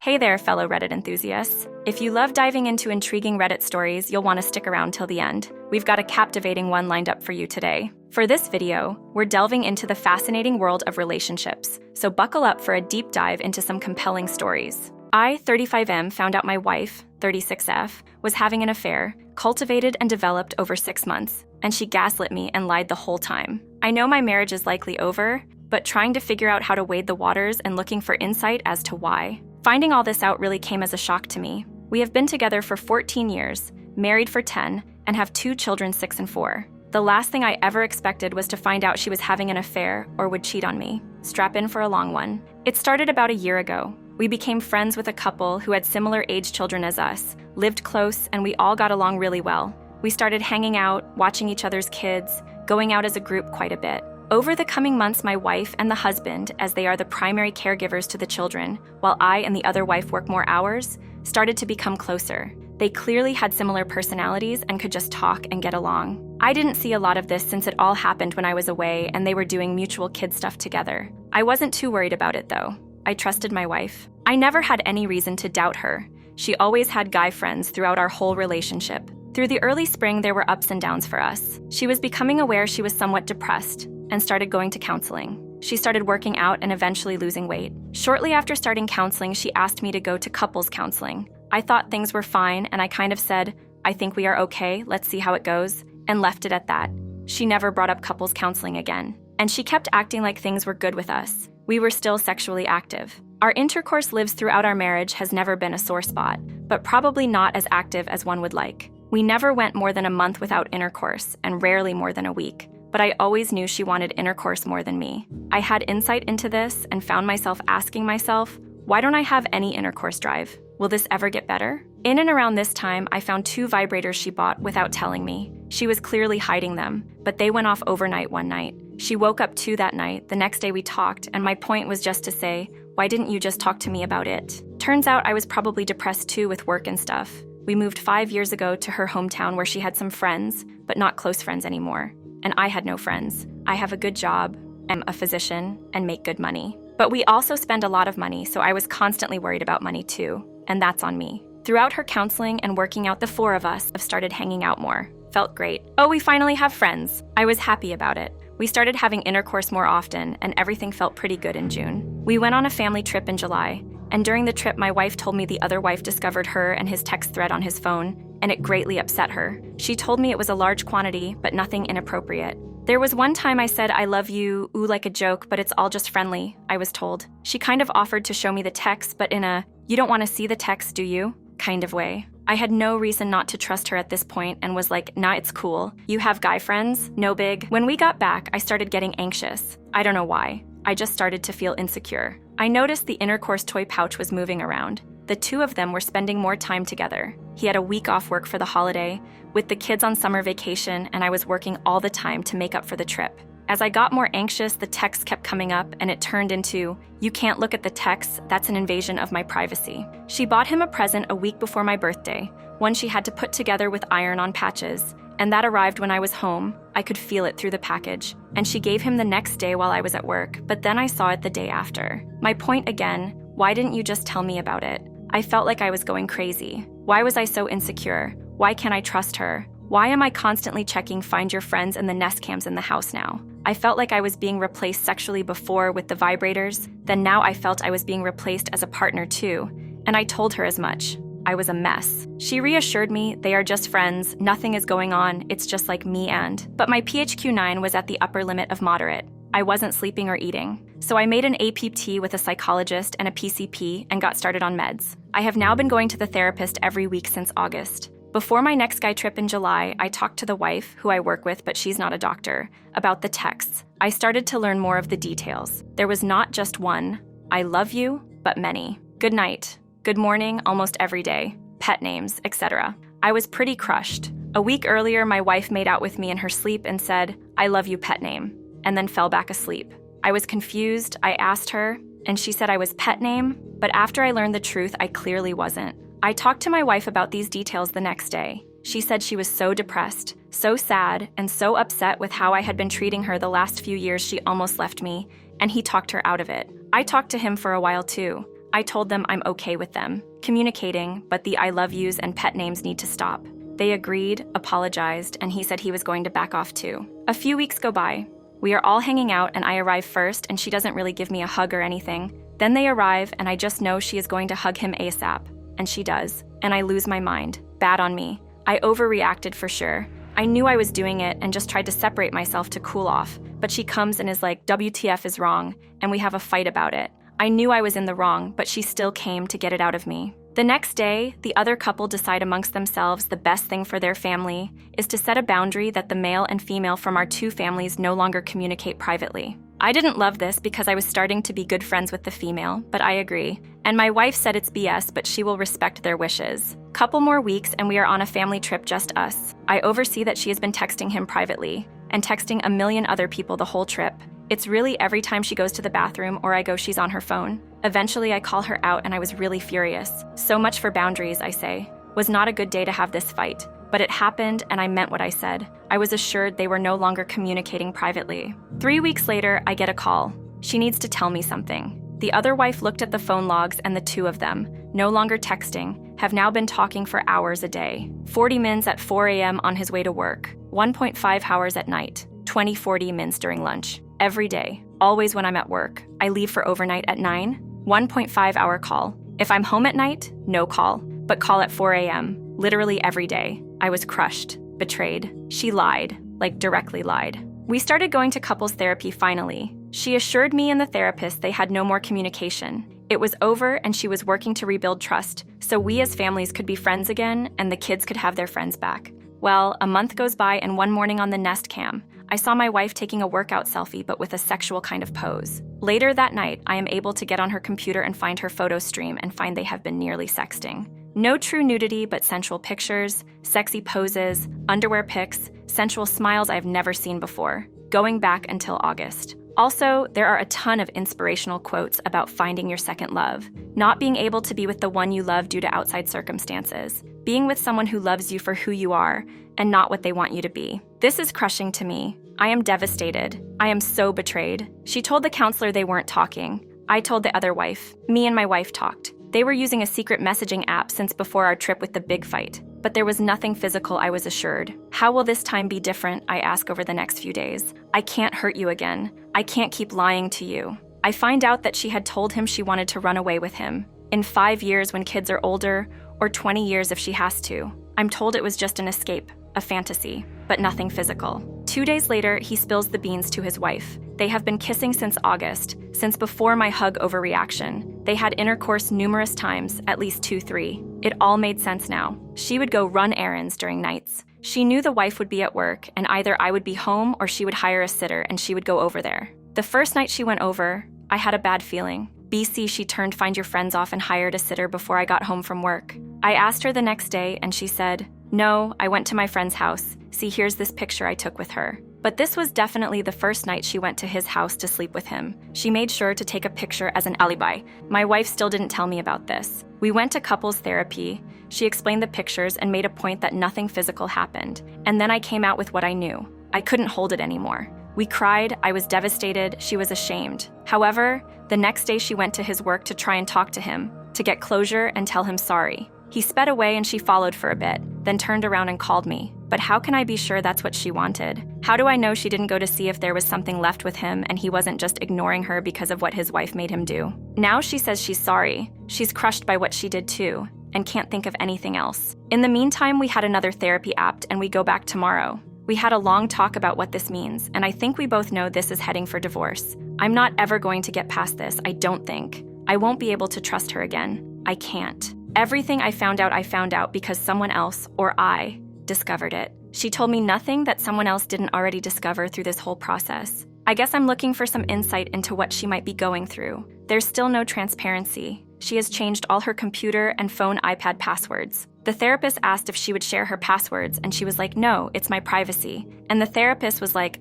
Hey there, fellow Reddit enthusiasts. If you love diving into intriguing Reddit stories, you'll want to stick around till the end. We've got a captivating one lined up for you today. For this video, we're delving into the fascinating world of relationships, so buckle up for a deep dive into some compelling stories. I, 35M, found out my wife, 36F, was having an affair, cultivated and developed over 6 months, and she gaslit me and lied the whole time. I know my marriage is likely over, but trying to figure out how to wade the waters and looking for insight as to why. Finding all this out really came as a shock to me. We have been together for 14 years, married for 10, and have 2 children, 6 and 4. The last thing I ever expected was to find out she was having an affair or would cheat on me. Strap in for a long one. It started about a year ago. We became friends with a couple who had similar age children as us, lived close, and we all got along really well. We started hanging out, watching each other's kids, going out as a group quite a bit. Over the coming months, my wife and the husband, as they are the primary caregivers to the children, while I and the other wife work more hours, started to become closer. They clearly had similar personalities and could just talk and get along. I didn't see a lot of this since it all happened when I was away and they were doing mutual kid stuff together. I wasn't too worried about it though. I trusted my wife. I never had any reason to doubt her. She always had guy friends throughout our whole relationship. Through the early spring, there were ups and downs for us. She was becoming aware she was somewhat depressed and started going to counseling. She started working out and eventually losing weight. Shortly after starting counseling, she asked me to go to couples counseling. I thought things were fine, and I kind of said, I think we are okay, let's see how it goes, and left it at that. She never brought up couples counseling again. And she kept acting like things were good with us. We were still sexually active. Our intercourse lives throughout our marriage has never been a sore spot, but probably not as active as one would like. We never went more than a month without intercourse, and rarely more than a week. But I always knew she wanted intercourse more than me. I had insight into this and found myself asking myself, why don't I have any intercourse drive? Will this ever get better? In and around this time, I found 2 vibrators she bought without telling me. She was clearly hiding them, but they went off overnight one night. She woke up too that night. The next day we talked, and my point was just to say, why didn't you just talk to me about it? Turns out I was probably depressed too with work and stuff. We moved 5 years ago to her hometown where she had some friends, but not close friends anymore. And I had no friends. I have a good job, am a physician, and make good money. But we also spend a lot of money, so I was constantly worried about money too, and that's on me. Throughout her counseling and working out, the 4 of us have started hanging out more. Felt great. Oh, we finally have friends. I was happy about it. We started having intercourse more often, and everything felt pretty good in June. We went on a family trip in July, and during the trip, my wife told me the other wife discovered her and his text thread on his phone, and it greatly upset her. She told me it was a large quantity, but nothing inappropriate. There was one time I said, I love you, ooh, like a joke, but it's all just friendly, I was told. She kind of offered to show me the text, but in a, you don't want to see the text, do you? Kind of way. I had no reason not to trust her at this point and was like, nah, it's cool. You have guy friends? No big. When we got back, I started getting anxious. I don't know why. I just started to feel insecure. I noticed the intercourse toy pouch was moving around. The 2 of them were spending more time together. He had a week off work for the holiday, with the kids on summer vacation, and I was working all the time to make up for the trip. As I got more anxious, the texts kept coming up, and it turned into, you can't look at the texts, that's an invasion of my privacy. She bought him a present a week before my birthday, one she had to put together with iron-on patches, and that arrived when I was home. I could feel it through the package, and she gave him the next day while I was at work, but then I saw it the day after. My point again, why didn't you just tell me about it? I felt like I was going crazy. Why was I so insecure? Why can't I trust her? Why am I constantly checking Find Your Friends and the Nest cams in the house now? I felt like I was being replaced sexually before with the vibrators, then now I felt I was being replaced as a partner too, and I told her as much. I was a mess. She reassured me, they are just friends, nothing is going on, it's just like me and. But my PHQ-9 was at the upper limit of moderate. I wasn't sleeping or eating. So I made an APT with a psychologist and a PCP and got started on meds. I have now been going to the therapist every week since August. Before my next guy trip in July, I talked to the wife, who I work with but she's not a doctor, about the texts. I started to learn more of the details. There was not just one, I love you, but many. Good night, good morning, almost every day, pet names, etc. I was pretty crushed. A week earlier, my wife made out with me in her sleep and said, I love you, pet name, and then fell back asleep. I was confused, I asked her, and she said I was pet name, but after I learned the truth, I clearly wasn't. I talked to my wife about these details the next day. She said she was so depressed, so sad, and so upset with how I had been treating her the last few years she almost left me, and he talked her out of it. I talked to him for a while too. I told them I'm okay with them communicating, but the I love yous and pet names need to stop. They agreed, apologized, and he said he was going to back off too. A few weeks go by. We are all hanging out and I arrive first and she doesn't really give me a hug or anything. Then they arrive and I just know she is going to hug him ASAP. And she does. And I lose my mind. Bad on me. I overreacted for sure. I knew I was doing it and just tried to separate myself to cool off. But she comes and is like, WTF is wrong, and we have a fight about it. I knew I was in the wrong, but she still came to get it out of me. The next day, the other couple decide amongst themselves the best thing for their family is to set a boundary that the male and female from our two families no longer communicate privately. I didn't love this because I was starting to be good friends with the female, but I agree. And my wife said it's BS, but she will respect their wishes. Couple more weeks and we are on a family trip, just us. I oversee that she has been texting him privately and texting a million other people the whole trip. It's really every time she goes to the bathroom or I go, she's on her phone. Eventually I call her out and I was really furious. So much for boundaries, I say. Was not a good day to have this fight. But it happened and I meant what I said. I was assured they were no longer communicating privately. 3 weeks later, I get a call. She needs to tell me something. The other wife looked at the phone logs and the two of them, no longer texting, have now been talking for hours a day. 40 mins at 4 a.m. on his way to work. 1.5 hours at night. 20-40 mins during lunch. Every day, always when I'm at work. I leave for overnight at 9, 1.5 hour call. If I'm home at night, no call, but call at 4 a.m. Literally every day. I was crushed, betrayed. She lied, like directly lied. We started going to couples therapy finally. She assured me and the therapist they had no more communication. It was over and she was working to rebuild trust, so we as families could be friends again and the kids could have their friends back. Well, a month goes by and one morning on the Nest Cam, I saw my wife taking a workout selfie but with a sexual kind of pose. Later that night, I am able to get on her computer and find her photo stream and find they have been nearly sexting. No true nudity but sensual pictures, sexy poses, underwear pics, sensual smiles I've never seen before, going back until August. Also, there are a ton of inspirational quotes about finding your second love, not being able to be with the one you love due to outside circumstances, being with someone who loves you for who you are and not what they want you to be. This is crushing to me. I am devastated. I am so betrayed. She told the counselor they weren't talking. I told the other wife. Me and my wife talked. They were using a secret messaging app since before our trip with the big fight. But there was nothing physical, I was assured. How will this time be different, I ask over the next few days. I can't hurt you again. I can't keep lying to you. I find out that she had told him she wanted to run away with him. In 5 years when kids are older, or 20 years if she has to. I'm told it was just an escape, a fantasy, but nothing physical. 2 days later, he spills the beans to his wife. They have been kissing since August, since before my hug overreaction. They had intercourse numerous times, at least 2-3. It all made sense now. She would go run errands during nights. She knew the wife would be at work, and either I would be home or she would hire a sitter and she would go over there. The first night she went over, I had a bad feeling. BC, she turned find your friends off and hired a sitter before I got home from work. I asked her the next day and she said, no, I went to my friend's house. See, here's this picture I took with her. But this was definitely the first night she went to his house to sleep with him. She made sure to take a picture as an alibi. My wife still didn't tell me about this. We went to couples therapy. She explained the pictures and made a point that nothing physical happened. And then I came out with what I knew. I couldn't hold it anymore. We cried, I was devastated, she was ashamed. However, the next day she went to his work to try and talk to him, to get closure and tell him sorry. He sped away and she followed for a bit, then turned around and called me. But how can I be sure that's what she wanted? How do I know she didn't go to see if there was something left with him and he wasn't just ignoring her because of what his wife made him do? Now she says she's sorry. She's crushed by what she did too, and can't think of anything else. In the meantime, we had another therapy app and we go back tomorrow. We had a long talk about what this means, and I think we both know this is heading for divorce. I'm not ever going to get past this, I don't think. I won't be able to trust her again. I can't. Everything I found out because someone else, or I, discovered it. She told me nothing that someone else didn't already discover through this whole process. I guess I'm looking for some insight into what she might be going through. There's still no transparency. She has changed all her computer and phone iPad passwords. The therapist asked if she would share her passwords, and she was like, no, it's my privacy. And the therapist was like,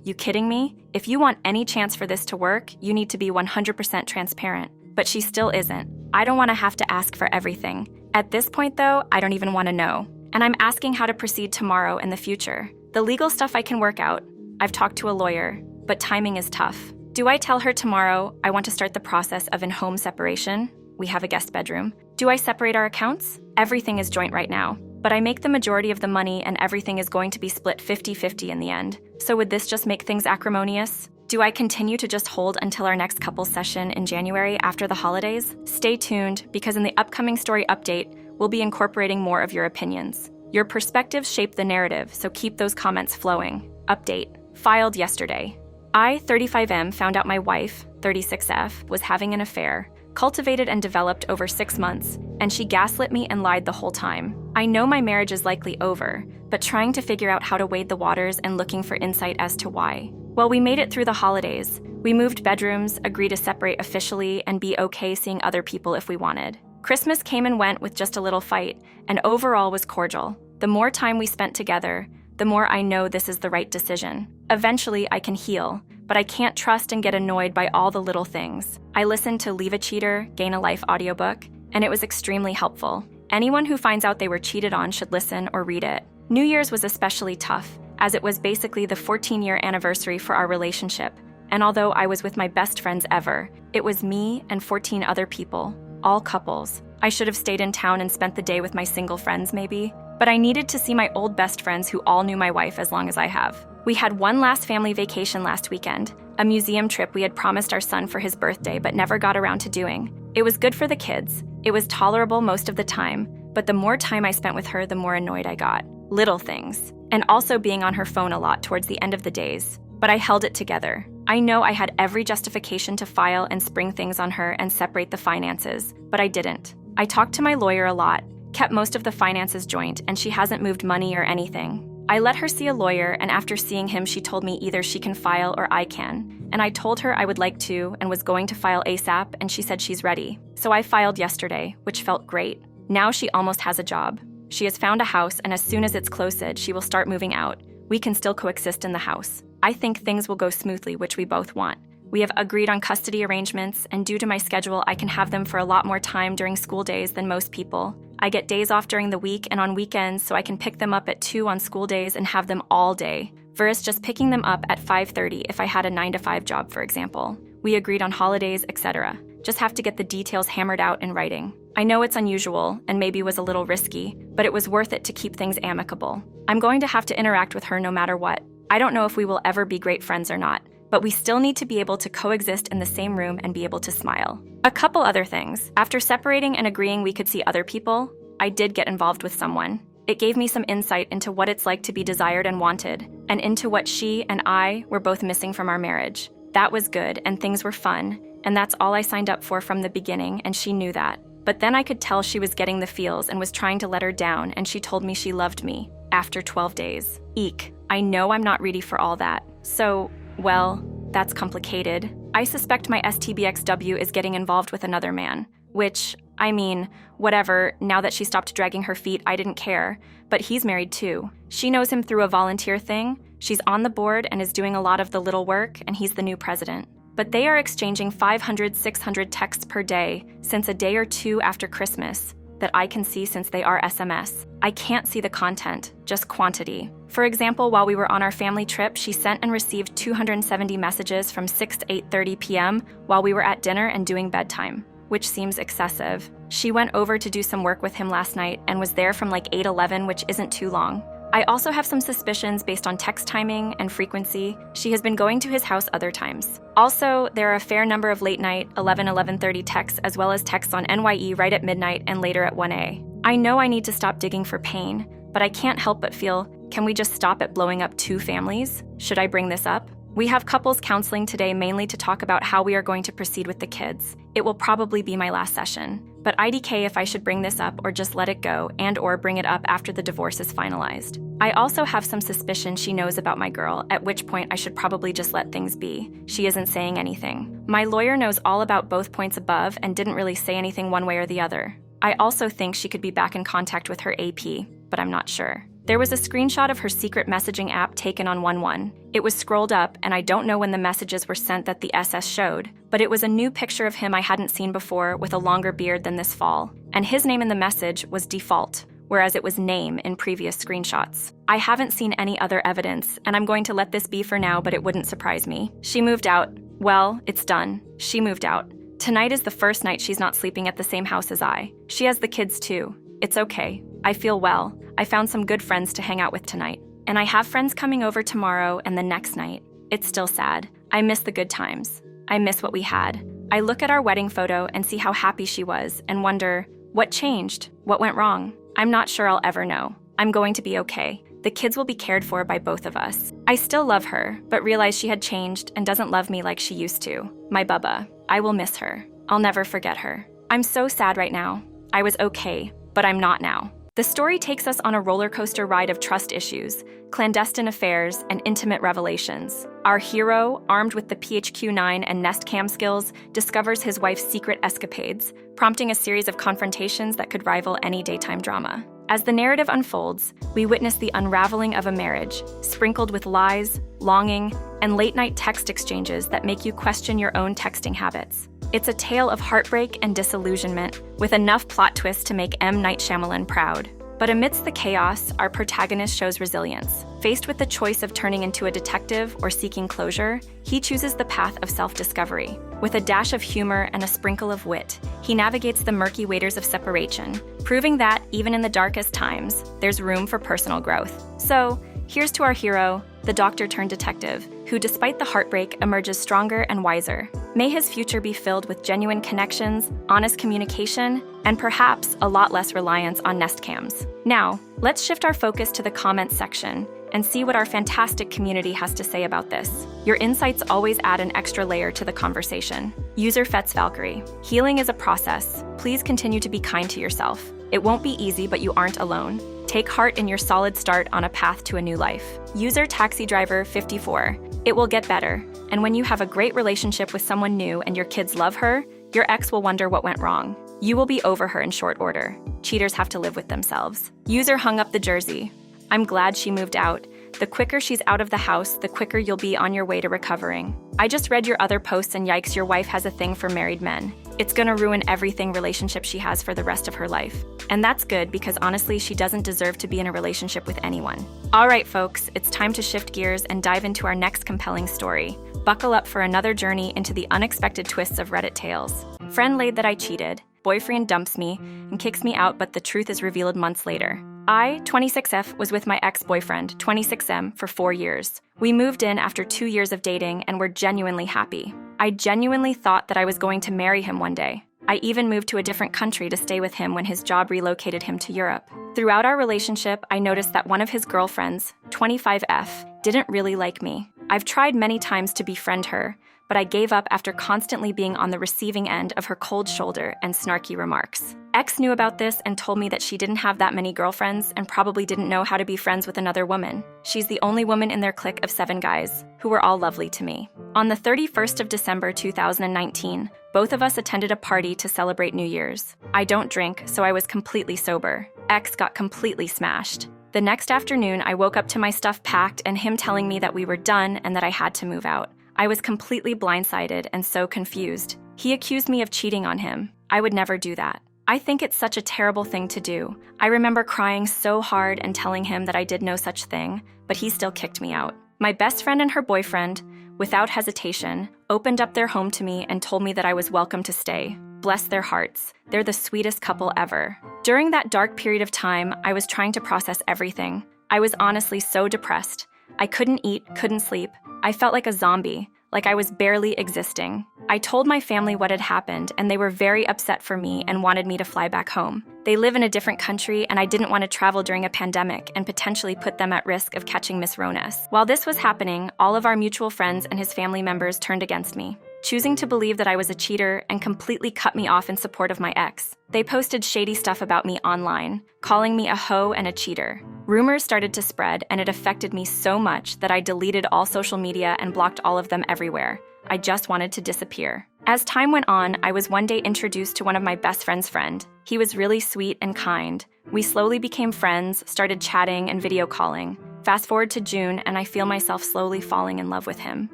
you kidding me? If you want any chance for this to work, you need to be 100% transparent. But she still isn't. I don't want to have to ask for everything. At this point, though, I don't even want to know. And I'm asking how to proceed tomorrow in the future. The legal stuff I can work out. I've talked to a lawyer, but timing is tough. Do I tell her tomorrow I want to start the process of in-home separation? we have a guest bedroom. Do I separate our accounts? Everything is joint right now, but I make the majority of the money and everything is going to be split 50-50 in the end. So would this just make things acrimonious? Do I continue to just hold until our next couples session in January after the holidays? Stay tuned, because in the upcoming story update, we'll be incorporating more of your opinions. Your perspectives shape the narrative, so keep those comments flowing. Update. Filed yesterday. I, 35M, found out my wife, 36F, was having an affair, cultivated and developed over 6 months, and she gaslit me and lied the whole time. I know my marriage is likely over, but trying to figure out how to wade the waters and looking for insight as to why. Well, we made it through the holidays. We moved bedrooms, agreed to separate officially, and be okay seeing other people if we wanted. Christmas came and went with just a little fight, and overall was cordial. The more time we spent together, the more I know this is the right decision. Eventually, I can heal, but I can't trust and get annoyed by all the little things. I listened to Leave a Cheater, Gain a Life audiobook, and it was extremely helpful. Anyone who finds out they were cheated on should listen or read it. New Year's was especially tough, as it was basically the 14-year anniversary for our relationship, and although I was with my best friends ever, it was me and 14 other people, all couples. I should have stayed in town and spent the day with my single friends maybe, but I needed to see my old best friends who all knew my wife as long as I have. We had one last family vacation last weekend, a museum trip we had promised our son for his birthday but never got around to doing. It was good for the kids. It was tolerable most of the time, but the more time I spent with her, the more annoyed I got. Little things. And also being on her phone a lot towards the end of the days. But I held it together. I know I had every justification to file and spring things on her and separate the finances, but I didn't. I talked to my lawyer a lot, kept most of the finances joint, and she hasn't moved money or anything. I let her see a lawyer, and after seeing him, she told me either she can file or I can. And I told her I would like to and was going to file ASAP, and she said she's ready. So I filed yesterday, which felt great. Now she almost has a job. She has found a house, and as soon as it's closed, she will start moving out. We can still coexist in the house. I think things will go smoothly, which we both want. We have agreed on custody arrangements, and due to my schedule, I can have them for a lot more time during school days than most people. I get days off during the week and on weekends, so I can pick them up at 2 on school days and have them all day, versus just picking them up at 5:30 if I had a 9-to-5 job, for example. We agreed on holidays, etc. Just have to get the details hammered out in writing. I know it's unusual and maybe was a little risky, but it was worth it to keep things amicable. I'm going to have to interact with her no matter what. I don't know if we will ever be great friends or not, but we still need to be able to coexist in the same room and be able to smile. A couple other things. After separating and agreeing we could see other people, I did get involved with someone. It gave me some insight into what it's like to be desired and wanted, and into what she and I were both missing from our marriage. That was good, and things were fun, and that's all I signed up for from the beginning, and she knew that. But then I could tell she was getting the feels and was trying to let her down, and she told me she loved me after 12 days. Eek. I know I'm not ready for all that. So, well, that's complicated. I suspect my STBXW is getting involved with another man, which, I mean, whatever, now that she stopped dragging her feet, I didn't care, but he's married too. She knows him through a volunteer thing, she's on the board and is doing a lot of the little work, and he's the new president. But they are exchanging 500, 600 texts per day since a day or two after Christmas that I can see since they are SMS. I can't see the content, just quantity. For example, while we were on our family trip, she sent and received 270 messages from 6 to 8:30 p.m. while we were at dinner and doing bedtime, which seems excessive. She went over to do some work with him last night and was there from like 8:11, which isn't too long. I also have some suspicions based on text timing and frequency. She has been going to his house other times. Also, there are a fair number of late night, 11:30 texts, as well as texts on NYE right at midnight and later at 1 a. I know I need to stop digging for pain, but I can't help but feel, can we just stop at blowing up 2 families? Should I bring this up? We have couples counseling today mainly to talk about how we are going to proceed with the kids. It will probably be my last session, but IDK if I should bring this up or just let it go and or bring it up after the divorce is finalized. I also have some suspicion she knows about my girl, at which point I should probably just let things be. She isn't saying anything. My lawyer knows all about both points above and didn't really say anything one way or the other. I also think she could be back in contact with her AP, but I'm not sure. There was a screenshot of her secret messaging app taken on 1/1. It was scrolled up, and I don't know when the messages were sent that the SS showed, but it was a new picture of him I hadn't seen before with a longer beard than this fall, and his name in the message was Default, whereas it was Name in previous screenshots. I haven't seen any other evidence, and I'm going to let this be for now, but it wouldn't surprise me. She moved out. Well, it's done. She moved out. Tonight is the first night she's not sleeping at the same house as I. She has the kids too. It's okay. I feel well. I found some good friends to hang out with tonight. And I have friends coming over tomorrow and the next night. It's still sad. I miss the good times. I miss what we had. I look at our wedding photo and see how happy she was and wonder, what changed? What went wrong? I'm not sure I'll ever know. I'm going to be okay. The kids will be cared for by both of us. I still love her, but realize she had changed and doesn't love me like she used to. My Bubba. I will miss her. I'll never forget her. I'm so sad right now. I was okay, but I'm not now. The story takes us on a roller coaster ride of trust issues, clandestine affairs, and intimate revelations. Our hero, armed with the PHQ-9 and Nest Cam skills, discovers his wife's secret escapades, prompting a series of confrontations that could rival any daytime drama. As the narrative unfolds, we witness the unraveling of a marriage, sprinkled with lies, longing, and late-night text exchanges that make you question your own texting habits. It's a tale of heartbreak and disillusionment, with enough plot twists to make M. Night Shyamalan proud. But amidst the chaos, our protagonist shows resilience. Faced with the choice of turning into a detective or seeking closure, he chooses the path of self-discovery. With a dash of humor and a sprinkle of wit, he navigates the murky waters of separation, proving that, even in the darkest times, there's room for personal growth. So, here's to our hero, the doctor-turned-detective, who, despite the heartbreak, emerges stronger and wiser. May his future be filled with genuine connections, honest communication, and perhaps a lot less reliance on Nest Cams. Now, let's shift our focus to the comments section and see what our fantastic community has to say about this. Your insights always add an extra layer to the conversation. User Fets Valkyrie. Healing is a process. Please continue to be kind to yourself. It won't be easy, but you aren't alone. Take heart in your solid start on a path to a new life. User Taxi Driver 54. It will get better. And when you have a great relationship with someone new and your kids love her, your ex will wonder what went wrong. You will be over her in short order. Cheaters have to live with themselves. User Hung Up the Jersey. I'm glad she moved out. The quicker she's out of the house, the quicker you'll be on your way to recovering. I just read your other posts and yikes, your wife has a thing for married men. It's gonna ruin everything relationship she has for the rest of her life. And that's good because honestly, she doesn't deserve to be in a relationship with anyone. All right, folks, it's time to shift gears and dive into our next compelling story. Buckle up for another journey into the unexpected twists of Reddit tales. Friend laid that I cheated. Boyfriend dumps me and kicks me out, but the truth is revealed months later. I, 26F, was with my ex-boyfriend, 26M, for 4 years. We moved in after 2 years of dating and were genuinely happy. I genuinely thought that I was going to marry him one day. I even moved to a different country to stay with him when his job relocated him to Europe. Throughout our relationship, I noticed that one of his girlfriends, 25F, didn't really like me. I've tried many times to befriend her, but I gave up after constantly being on the receiving end of her cold shoulder and snarky remarks. X knew about this and told me that she didn't have that many girlfriends and probably didn't know how to be friends with another woman. She's the only woman in their clique of 7 guys, who were all lovely to me. On the 31st of December 2019, both of us attended a party to celebrate New Year's. I don't drink, so I was completely sober. X got completely smashed. The next afternoon, I woke up to my stuff packed and him telling me that we were done and that I had to move out. I was completely blindsided and so confused. He accused me of cheating on him. I would never do that. I think it's such a terrible thing to do. I remember crying so hard and telling him that I did no such thing, but he still kicked me out. My best friend and her boyfriend, without hesitation, opened up their home to me and told me that I was welcome to stay. Bless their hearts. They're the sweetest couple ever. During that dark period of time, I was trying to process everything. I was honestly so depressed. I couldn't eat, couldn't sleep. I felt like a zombie, like I was barely existing. I told my family what had happened, and they were very upset for me and wanted me to fly back home. They live in a different country, and I didn't want to travel during a pandemic and potentially put them at risk of catching Miss Ronas. While this was happening, all of our mutual friends and his family members turned against me, choosing to believe that I was a cheater and completely cut me off in support of my ex. They posted shady stuff about me online, calling me a hoe and a cheater. Rumors started to spread, and it affected me so much that I deleted all social media and blocked all of them everywhere. I just wanted to disappear. As time went on, I was one day introduced to one of my best friend's friend. He was really sweet and kind. We slowly became friends, started chatting and video calling. Fast forward to June, and I feel myself slowly falling in love with him.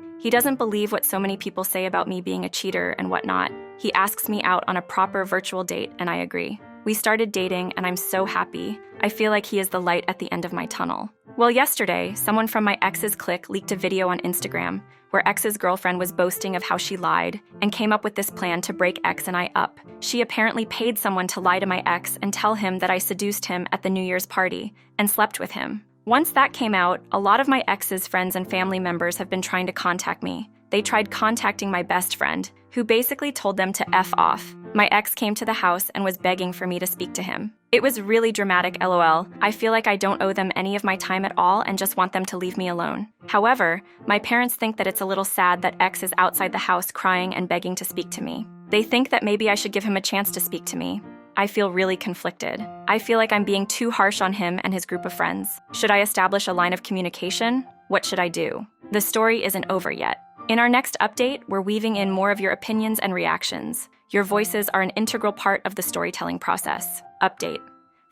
He doesn't believe what so many people say about me being a cheater and whatnot. He asks me out on a proper virtual date, and I agree. We started dating, and I'm so happy. I feel like he is the light at the end of my tunnel. Well, yesterday, someone from my ex's clique leaked a video on Instagram where X's girlfriend was boasting of how she lied and came up with this plan to break X and I up. She apparently paid someone to lie to my ex and tell him that I seduced him at the New Year's party and slept with him. Once that came out, a lot of my ex's friends and family members have been trying to contact me. They tried contacting my best friend, who basically told them to F off. My ex came to the house and was begging for me to speak to him. It was really dramatic, lol. I feel like I don't owe them any of my time at all and just want them to leave me alone. However, my parents think that it's a little sad that X is outside the house crying and begging to speak to me. They think that maybe I should give him a chance to speak to me. I feel really conflicted. I feel like I'm being too harsh on him and his group of friends. Should I establish a line of communication? What should I do? The story isn't over yet. In our next update, we're weaving in more of your opinions and reactions. Your voices are an integral part of the storytelling process. Update.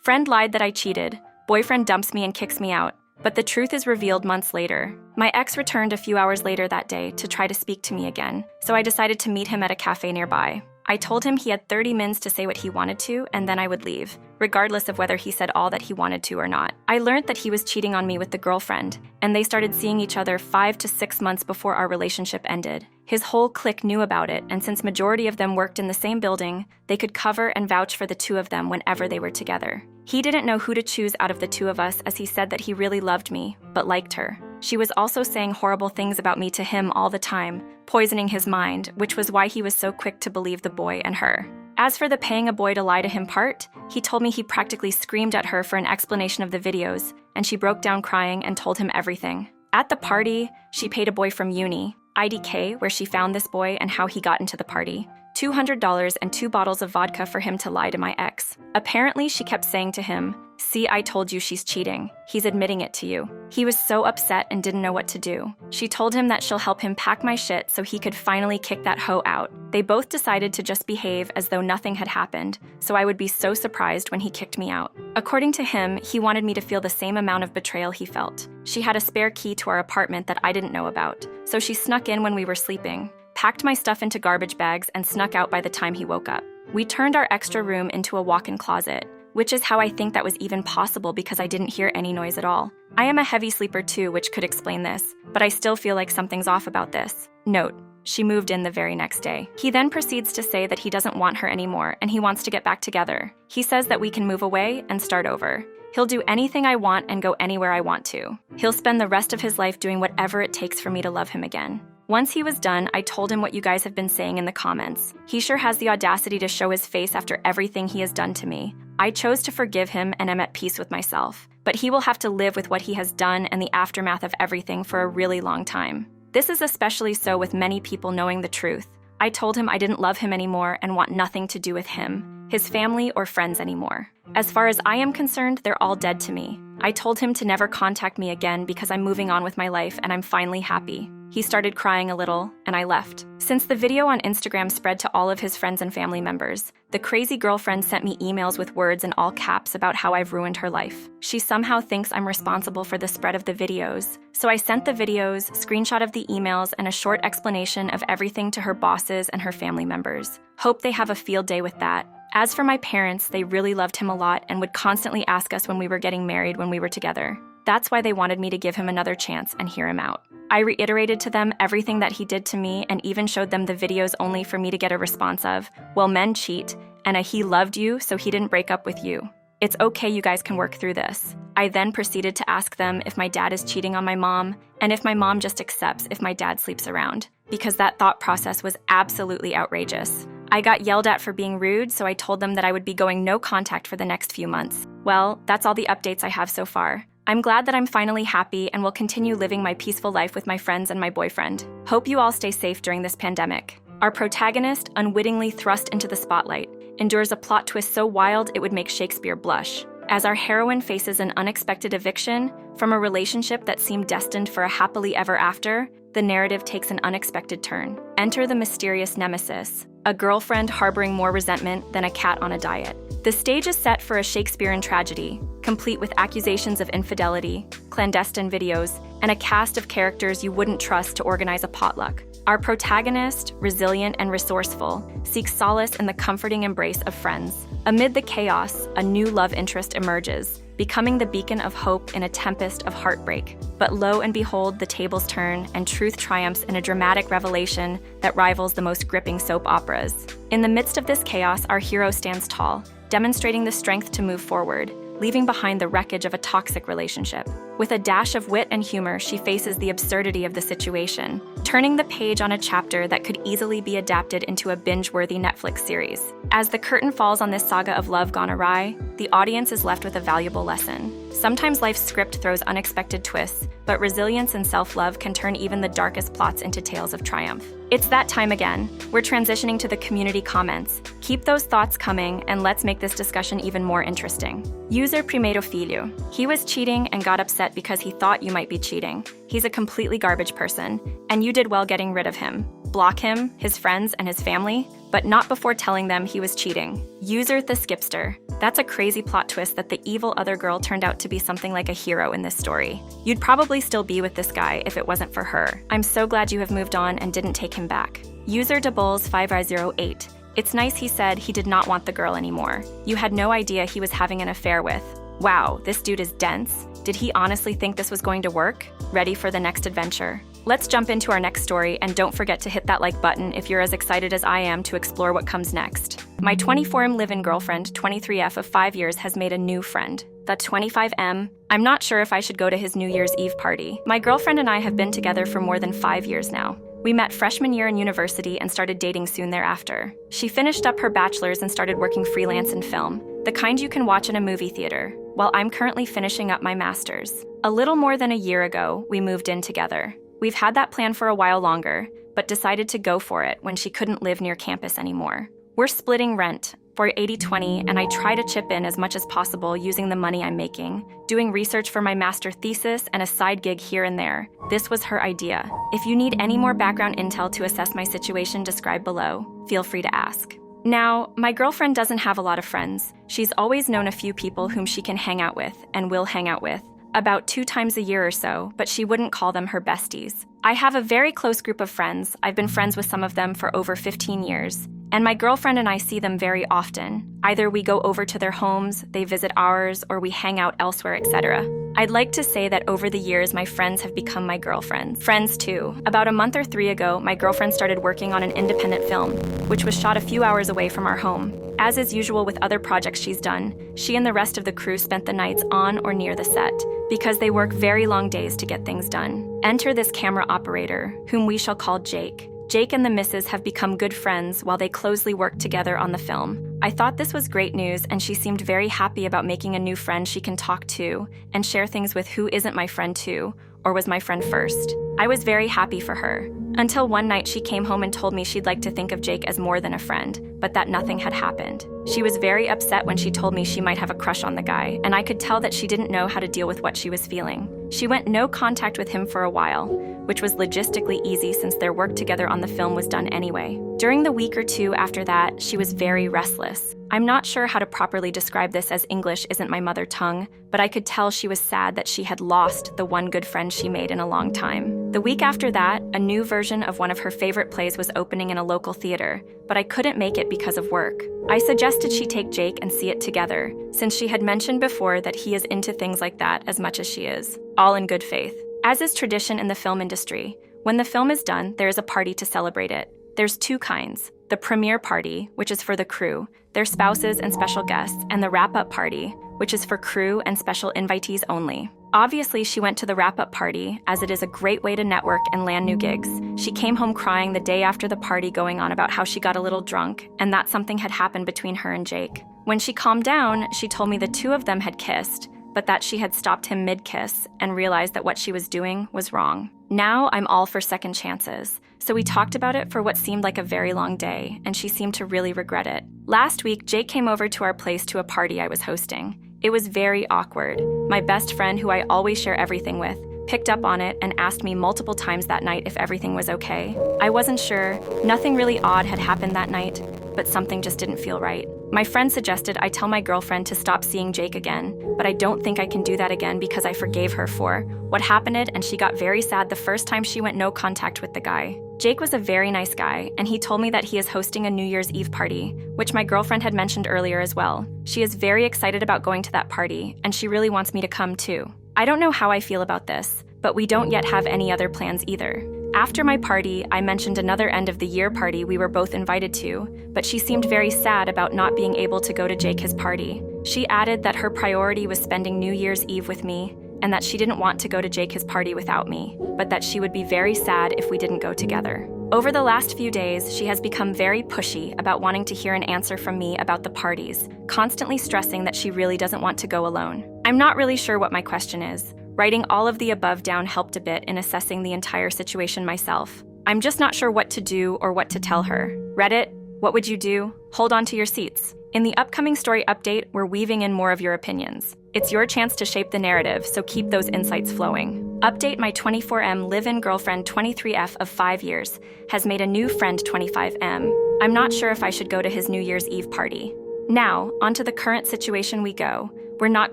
Friend lied that I cheated. Boyfriend dumps me and kicks me out. But the truth is revealed months later. My ex returned a few hours later that day to try to speak to me again, so I decided to meet him at a cafe nearby. I told him he had 30 minutes to say what he wanted to, and then I would leave, regardless of whether he said all that he wanted to or not. I learned that he was cheating on me with the girlfriend, and they started seeing each other 5 to 6 months before our relationship ended. His whole clique knew about it, and since majority of them worked in the same building, they could cover and vouch for the two of them whenever they were together. He didn't know who to choose out of the two of us, as he said that he really loved me, but liked her. She was also saying horrible things about me to him all the time, poisoning his mind, which was why he was so quick to believe the boy and her. As for the paying a boy to lie to him part, he told me he practically screamed at her for an explanation of the videos, and she broke down crying and told him everything. At the party, she paid a boy from uni, IDK, where she found this boy and how he got into the party, $200 and 2 bottles of vodka for him to lie to my ex. Apparently, she kept saying to him, "See, I told you she's cheating. He's admitting it to you." He was so upset and didn't know what to do. She told him that she'll help him pack my shit so he could finally kick that hoe out. They both decided to just behave as though nothing had happened, so I would be so surprised when he kicked me out. According to him, he wanted me to feel the same amount of betrayal he felt. She had a spare key to our apartment that I didn't know about, so she snuck in when we were sleeping, packed my stuff into garbage bags, and snuck out by the time he woke up. We turned our extra room into a walk-in closet, which is how I think that was even possible because I didn't hear any noise at all. I am a heavy sleeper too, which could explain this, but I still feel like something's off about this. Note, she moved in the very next day. He then proceeds to say that he doesn't want her anymore and he wants to get back together. He says that we can move away and start over. He'll do anything I want and go anywhere I want to. He'll spend the rest of his life doing whatever it takes for me to love him again. Once he was done, I told him what you guys have been saying in the comments. He sure has the audacity to show his face after everything he has done to me. I chose to forgive him and am at peace with myself. But he will have to live with what he has done and the aftermath of everything for a really long time. This is especially so with many people knowing the truth. I told him I didn't love him anymore and want nothing to do with him, his family, or friends anymore. As far as I am concerned, they're all dead to me. I told him to never contact me again because I'm moving on with my life and I'm finally happy. He started crying a little, and I left. Since the video on Instagram spread to all of his friends and family members, the crazy girlfriend sent me emails with words in all caps about how I've ruined her life. She somehow thinks I'm responsible for the spread of the videos, so I sent the videos, screenshot of the emails, and a short explanation of everything to her bosses and her family members. Hope they have a field day with that. As for my parents, they really loved him a lot and would constantly ask us when we were getting married when we were together. That's why they wanted me to give him another chance and hear him out. I reiterated to them everything that he did to me and even showed them the videos only for me to get a response of, "Well, men cheat, and he loved you, so he didn't break up with you. It's okay, you guys can work through this." I then proceeded to ask them if my dad is cheating on my mom, and if my mom just accepts if my dad sleeps around, because that thought process was absolutely outrageous. I got yelled at for being rude, so I told them that I would be going no contact for the next few months. Well, that's all the updates I have so far. I'm glad that I'm finally happy and will continue living my peaceful life with my friends and my boyfriend. Hope you all stay safe during this pandemic. Our protagonist, unwittingly thrust into the spotlight, endures a plot twist so wild it would make Shakespeare blush. As our heroine faces an unexpected eviction from a relationship that seemed destined for a happily ever after, the narrative takes an unexpected turn. Enter the mysterious nemesis, a girlfriend harboring more resentment than a cat on a diet. The stage is set for a Shakespearean tragedy, complete with accusations of infidelity, clandestine videos, and a cast of characters you wouldn't trust to organize a potluck. Our protagonist, resilient and resourceful, seeks solace in the comforting embrace of friends. Amid the chaos, a new love interest emerges, becoming the beacon of hope in a tempest of heartbreak. But lo and behold, the tables turn, and truth triumphs in a dramatic revelation that rivals the most gripping soap operas. In the midst of this chaos, our hero stands tall, demonstrating the strength to move forward, leaving behind the wreckage of a toxic relationship. With a dash of wit and humor, she faces the absurdity of the situation, turning the page on a chapter that could easily be adapted into a binge-worthy Netflix series. As the curtain falls on this saga of love gone awry, the audience is left with a valuable lesson. Sometimes life's script throws unexpected twists, but resilience and self-love can turn even the darkest plots into tales of triumph. It's that time again. We're transitioning to the community comments. Keep those thoughts coming, and let's make this discussion even more interesting. User Primero Filho. He was cheating and got upset because he thought you might be cheating. He's a completely garbage person, and you did well getting rid of him. Block him, his friends, and his family, but not before telling them he was cheating. User The Skipster. That's a crazy plot twist that the evil other girl turned out to be something like a hero in this story. You'd probably still be with this guy if it wasn't for her. I'm so glad you have moved on and didn't take him back. User DeBulls5008. It's nice he said he did not want the girl anymore. You had no idea he was having an affair with. Wow, this dude is dense. Did he honestly think this was going to work? Ready for the next adventure? Let's jump into our next story, and don't forget to hit that like button if you're as excited as I am to explore what comes next. My 24M live-in girlfriend, 23F of 5 years, has made a new friend. The 25M. I'm not sure if I should go to his New Year's Eve party. My girlfriend and I have been together for more than 5 years now. We met freshman year in university and started dating soon thereafter. She finished up her bachelor's and started working freelance in film, the kind you can watch in a movie theater, while I'm currently finishing up my master's. A little more than a year ago, we moved in together. We've had that plan for a while longer, but decided to go for it when she couldn't live near campus anymore. We're splitting rent for 80-20, and I try to chip in as much as possible using the money I'm making, doing research for my master thesis and a side gig here and there. This was her idea. If you need any more background intel to assess my situation described below, feel free to ask. Now, my girlfriend doesn't have a lot of friends. She's always known a few people whom she can hang out with and will hang out with, about 2 times a year or so, but she wouldn't call them her besties. I have a very close group of friends. I've been friends with some of them for over 15 years. And my girlfriend and I see them very often. Either we go over to their homes, they visit ours, or we hang out elsewhere, etc. I'd like to say that over the years, my friends have become my girlfriends. Friends too. About a month or 3 ago, my girlfriend started working on an independent film, which was shot a few hours away from our home. As is usual with other projects she's done, she and the rest of the crew spent the nights on or near the set, because they work very long days to get things done. Enter this camera operator, whom we shall call Jake. Jake and the missus have become good friends while they closely work together on the film. I thought this was great news, and she seemed very happy about making a new friend she can talk to and share things with who isn't my friend too, or was my friend first. I was very happy for her. Until one night she came home and told me she'd like to think of Jake as more than a friend, but that nothing had happened. She was very upset when she told me she might have a crush on the guy, and I could tell that she didn't know how to deal with what she was feeling. She went no contact with him for a while, which was logistically easy since their work together on the film was done anyway. During the week or two after that, she was very restless. I'm not sure how to properly describe this as English isn't my mother tongue, but I could tell she was sad that she had lost the one good friend she made in a long time. The week after that, a new version of one of her favorite plays was opening in a local theater, but I couldn't make it because of work. I suggested she take Jake and see it together, since she had mentioned before that he is into things like that as much as she is, all in good faith. As is tradition in the film industry, when the film is done, there is a party to celebrate it. There's 2 kinds: the premiere party, which is for the crew, their spouses and special guests, and the wrap-up party, which is for crew and special invitees only. Obviously, she went to the wrap-up party, as it is a great way to network and land new gigs. She came home crying the day after the party, going on about how she got a little drunk, and that something had happened between her and Jake. When she calmed down, she told me the 2 of them had kissed, but that she had stopped him mid-kiss and realized that what she was doing was wrong. Now I'm all for second chances, so we talked about it for what seemed like a very long day, and she seemed to really regret it. Last week, Jake came over to our place to a party I was hosting. It was very awkward. My best friend, who I always share everything with, picked up on it and asked me multiple times that night if everything was okay. I wasn't sure. Nothing really odd had happened that night, but something just didn't feel right. My friend suggested I tell my girlfriend to stop seeing Jake again, but I don't think I can do that again because I forgave her for what happened, and she got very sad the first time she went no contact with the guy. Jake was a very nice guy, and he told me that he is hosting a New Year's Eve party, which my girlfriend had mentioned earlier as well. She is very excited about going to that party, and she really wants me to come too. I don't know how I feel about this, but we don't yet have any other plans either. After my party, I mentioned another end of the year party we were both invited to, but she seemed very sad about not being able to go to Jake's party. She added that her priority was spending New Year's Eve with me, and that she didn't want to go to Jake's party without me, but that she would be very sad if we didn't go together. Over the last few days, she has become very pushy about wanting to hear an answer from me about the parties, constantly stressing that she really doesn't want to go alone. I'm not really sure what my question is. Writing all of the above down helped a bit in assessing the entire situation myself. I'm just not sure what to do or what to tell her. Reddit, what would you do? Hold on to your seats. In the upcoming story update, we're weaving in more of your opinions. It's your chance to shape the narrative, so keep those insights flowing. Update: my 24M live-in girlfriend 23F of 5 years has made a new friend 25M. I'm not sure if I should go to his New Year's Eve party. Now, onto the current situation we go. We're not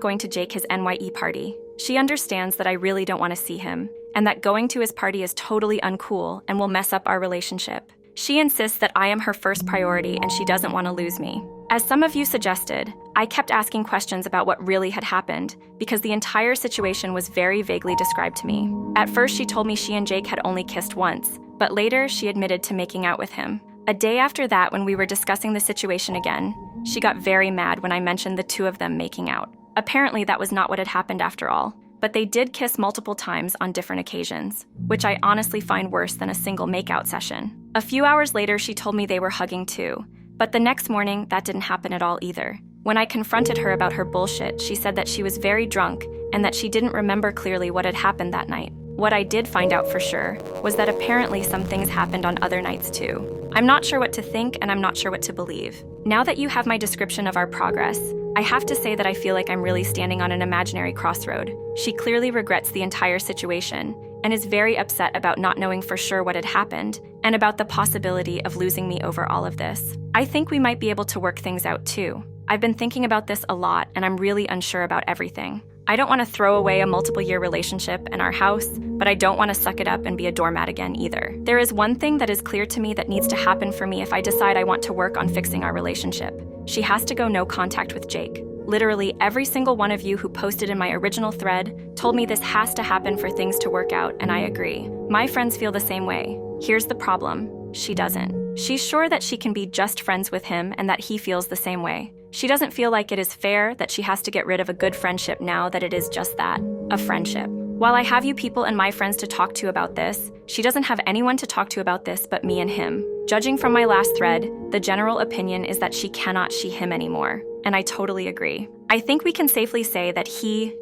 going to Jake his NYE party. She understands that I really don't want to see him, and that going to his party is totally uncool and will mess up our relationship. She insists that I am her first priority and she doesn't want to lose me. As some of you suggested, I kept asking questions about what really had happened because the entire situation was very vaguely described to me. At first, she told me she and Jake had only kissed once, but later she admitted to making out with him. A day after that, when we were discussing the situation again, she got very mad when I mentioned the two of them making out. Apparently, that was not what had happened after all, but they did kiss multiple times on different occasions, which I honestly find worse than a single makeout session. A few hours later, she told me they were hugging too, but the next morning, that didn't happen at all either. When I confronted her about her bullshit, she said that she was very drunk and that she didn't remember clearly what had happened that night. What I did find out for sure was that apparently some things happened on other nights too. I'm not sure what to think and I'm not sure what to believe. Now that you have my description of our progress, I have to say that I feel like I'm really standing on an imaginary crossroad. She clearly regrets the entire situation and is very upset about not knowing for sure what had happened and about the possibility of losing me over all of this. I think we might be able to work things out too. I've been thinking about this a lot and I'm really unsure about everything. I don't want to throw away a multiple-year relationship and our house, but I don't want to suck it up and be a doormat again either. There is one thing that is clear to me that needs to happen for me if I decide I want to work on fixing our relationship. She has to go no contact with Jake. Literally every single one of you who posted in my original thread told me this has to happen for things to work out, and I agree. My friends feel the same way. Here's the problem: she doesn't. She's sure that she can be just friends with him and that he feels the same way. She doesn't feel like it is fair that she has to get rid of a good friendship now that it is just that, a friendship. While I have you people and my friends to talk to about this, she doesn't have anyone to talk to about this but me and him. Judging from my last thread, the general opinion is that she cannot see him anymore, and I totally agree. I think we can safely say that